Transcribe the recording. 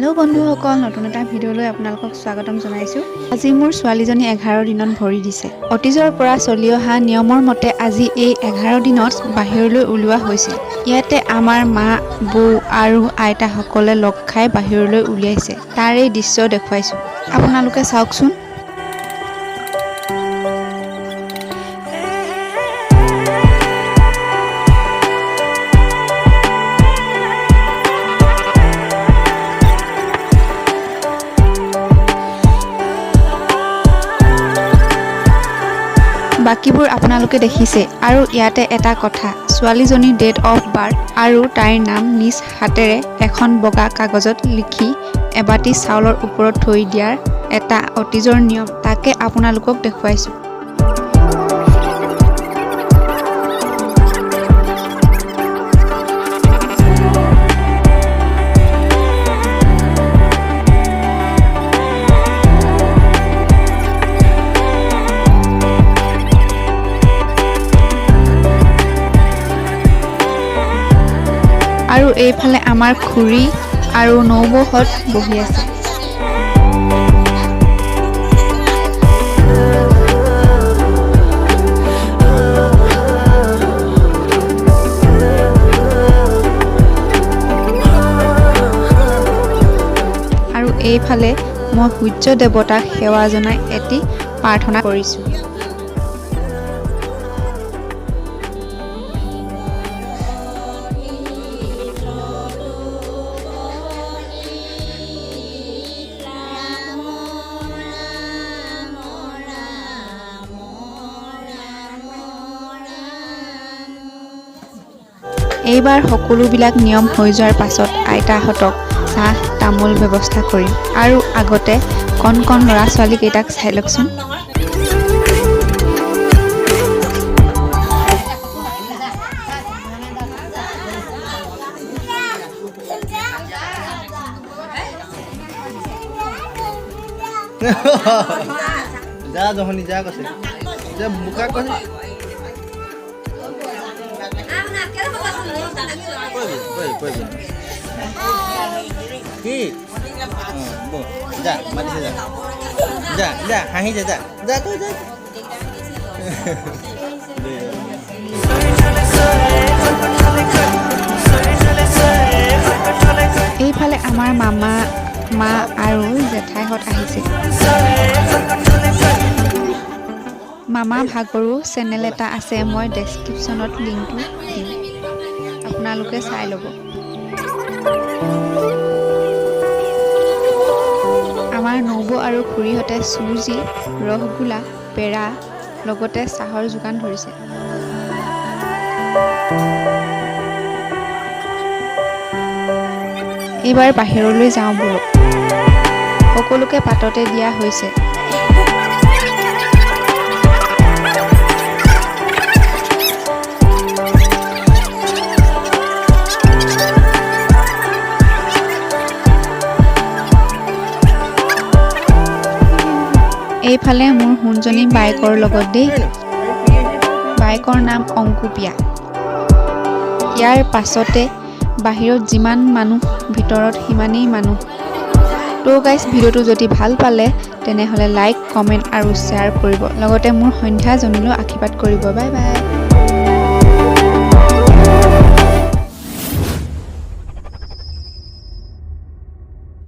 Hello बন্ধুসকল নতুন এটা ভিডিঅলৈ আপোনালোকক স্বাগতম জনাইছো। আজি মোৰ ছোৱালীজনী 11 দিনত ভৰি দিছে। অতীজৰ পৰা চলি অহা নিয়মৰ মতে আজি এই 11 দিনত বাহিৰলৈ উলিওৱা হৈছে। ইয়াতে আমাৰ মা, বৌ আৰু আইতা সকলে লগ খাই বাহিৰলৈ উলিয়াইছে। তাৰ এই দৃশ্য দেখুৱাইছো। আপোনালোকে চাওকচোন। বাকিবোৰ আপোনালোকে দেখিছে আৰু ইয়াতে এটা কথা ছোৱালীজনী ডেট অফ বাৰ্থ আৰু তাইৰ নাম নিজ হাতেৰে এখন বগা কাগজত লিখি এবাটি চাউলৰ ওপৰত থৈ দিয়াৰ এটা অতীজৰ নিয়ম তাকে আপোনালোকক দেখুৱাইছো। আৰু এইফালে আমাৰ খুৰী আৰু নৌবহত বহি আছে। আৰু এইফালে মই সূৰ্য দেৱতাক সেৱা জনাই এটি প্ৰাৰ্থনা কৰিছো। এইবাৰ সকলোবিলাক নিয়ম হৈ যোৱাৰ পাছত আইতাহঁতক চাহ তামোল ব্যৱস্থা কৰিম আৰু আগতে কণ কণ ল'ৰা ছোৱালী কেইটাক চাই লওকচোন। যা জহনি যা কৈছে যে বুকা কৈছে কি যা মাতিছে যা যা যা হাঁহিছে যা যা তই যা এইফালে আমাৰ মামা মা আৰু জেঠাইহঁত আহিছে। মামা ভাগৰো চেনেল এটা আছে, মই ডেছক্ৰিপশ্যনত লিংকটো দিম, আপোনালোকে চাই ল'ব। আমাৰ নৌব আৰু খুৰীহঁতে চুজি, ৰসগোল্লা, পেৰা লগতে চাহৰ যোগান ধৰিছে। এইবাৰ বাহিৰলৈ যাওঁ ব'লক। সকলোকে পাততে দিয়া হৈছে। এইফালে মোৰ সোণজনী বাইকৰ লগত দেই। বাইকৰ নাম অংকুপিয়া। ইয়াৰ পাছতে বাহিৰত যিমান মানুহ ভিতৰত সিমানেই মানুহ। তো গাইজ ভিডিঅ'টো যদি ভাল পালে তেনেহ'লে লাইক, কমেণ্ট আৰু শ্বেয়াৰ কৰিব। লগতে মোৰ সন্ধ্যাজনীলৈ আশীৰ্বাদ কৰিব। Bye bye.